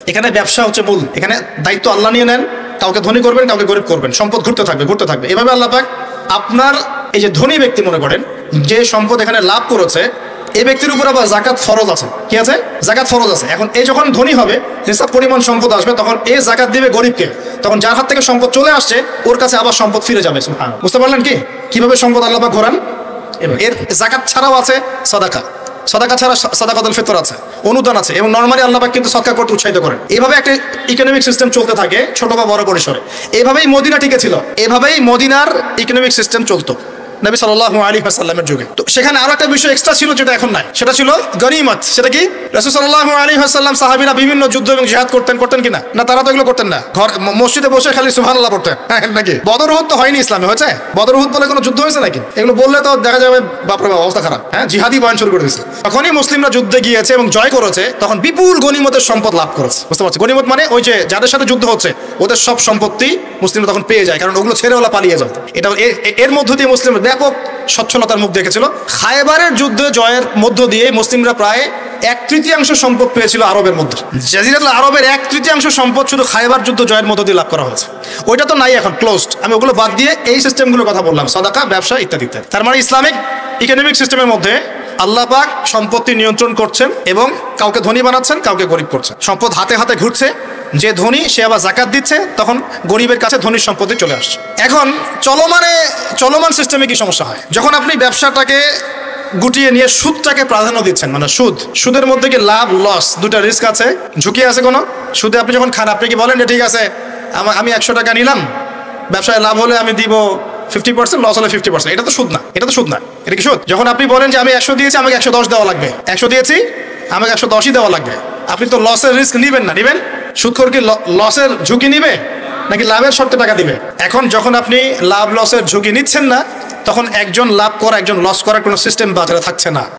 এখানে ব্যবসা হচ্ছে মূল, এখানে দায়িত্ব আল্লাহ নিয়ে নেন, কাউকে ধনী করবেন, কাউকে গরিব করবেন, সম্পদ ঘুরতে থাকবে। এভাবে আল্লাহ পাক আপনার এই যে ধনী ব্যক্তি মনে করেন যে সম্পদ এখানে লাভ করেছে, এই ব্যক্তির উপর আবার জাকাত ফরজ আছে। কি আছে? জাকাত ফরজ আছে। এখন এই যখন ধনী হবে, হিসাব পরিমাণ সম্পদ আসবে, তখন এই জাকাত দিবে গরিবকে। তখন যার হাত থেকে সম্পদ চলে আসছে ওর কাছে আবার সম্পদ ফিরে যাবে। সুবহানাল্লাহ। বুঝতে পারলেন কি কিভাবে সম্পদ আল্লাহ পাক ঘোরান? এর জাকাত ছাড়াও আছে সাদাকা, সাদাকা ছাড়া সাদাকাতুল ফিতর আছে, অনুদান আছে, এবং নরমালি আল্লাহ পাক কিন্তু সদকা করতে উৎসাহিত করেন। এইভাবে একটা ইকোনমিক সিস্টেম চলতে থাকে ছোট বা বড় পরিসরে। এইভাবেই মদিনা টিকে ছিল, এভাবেই মদিনার ইকোনমিক সিস্টেম চলতো নবী সাল্লাল্লাহু আলাইহি ওয়াসাল্লামের যুগে। তো সেখানে আরো একটা বিষয় এক্সট্রা ছিল যেটা এখন নাই, সেটা ছিল গনিমত। সেটা কি? রাসূল সাল্লাল্লাহু আলাইহি ওয়াসাল্লাম সাহাবীরা বিভিন্ন যুদ্ধ এবং জিহাদ করতেন কিনা? না, তারা তো এগুলো করতেন না। ঘর মসজিদে বসে খালি সুবহানাল্লাহ পড়তেন, হ্যাঁ নাকি? বদর উহুদ তো হয়নি ইসলামে, হয়েছে? বদর উহুদ বলে কোনো যুদ্ধ হয়েছে নাকি? এগুলো বললে তো দেখা যাবে বাপরে বাপ অবস্থা খারাপ। হ্যাঁ, জিহাদি বয়ান শুরু করে দিয়েছে। তখনই মুসলিমরা যুদ্ধে গিয়েছে এবং জয় করেছে, তখন বিপুল গনিমতের সম্পদ লাভ করেছে। বুঝতে পারছি? গনিমত মানে ওই যে যাদের সাথে যুদ্ধ হচ্ছে ওদের সব সম্পত্তি মুসলিমরা তখন পেয়ে যায়, কারণ ওগুলো ছেড়ে ওরা পালিয়ে যায়। এটা এর মধ্য দিয়ে মুসলিমরা ব্যাপক সচ্ছলতার মুখ দেখেছিল। খায়বারের যুদ্ধে জয়ের মধ্য দিয়ে মুসলিমরা প্রায় 1/3 সম্পদ পেয়েছিল আরবের মধ্যে। জাজিরাতুল আরবের 1/3 সম্পদ শুধু খায়বার যুদ্ধ জয়ের মধ্য দিয়ে লাভ করা হয়েছে। ওইটা তো নাই, এখন ক্লোজড। আমি ওগুলো বাদ দিয়ে এই সিস্টেমগুলোর কথা বললাম, সাদাকা, ব্যবসা ইত্যাদি। তার মানে ইসলামিক ইকোনমিক সিস্টেমের মধ্যে আল্লাহ পাক সম্পত্তি নিয়ন্ত্রণ করছেন এবং কাউকে ধনী বানাচ্ছেন, কাউকে গরিব করছেন। সম্পদ হাতে হাতে ঘুরছে, যে ধনী সে আবার জাকাত দিচ্ছে, তখন গরিবের কাছে ধনীর সম্পত্তি চলে আসছে। এখন চলমান সিস্টেমে কি সমস্যা হয়? যখন আপনি ব্যবসাটাকে গুটিয়ে নিয়ে সুদটাকে প্রাধান্য দিচ্ছেন, মানে সুদের মধ্যে কি লাভ লস দুটা রিস্ক আছে, ঝুঁকি আছে কোনো? সুদে আপনি যখন খান, আপনি কি বলেন যে ঠিক আছে আমি 100 টাকা নিলাম, ব্যবসায় লাভ হলে আমি দিব 50%, লস হলে 50%। এটা তো সুদ না, এটা কি সুদ? যখন আপনি বলেন যে আমি 100 দিয়েছি, আমাকে 110 দেওয়া লাগবে, 100 দিয়েছি আমাকে 110ই দেওয়া লাগবে, আপনি তো লসের রিস্ক নিবেন না। নিবেন? সুদখোর কি লসের ঝুঁকি নিবে নাকি লাভের শর্তে টাকা দিবে? এখন যখন আপনি লাভ লসের ঝুঁকি নিচ্ছেন না, তখন একজন লাভ করা একজন লস করার কোনো সিস্টেম বাজারে থাকছে না।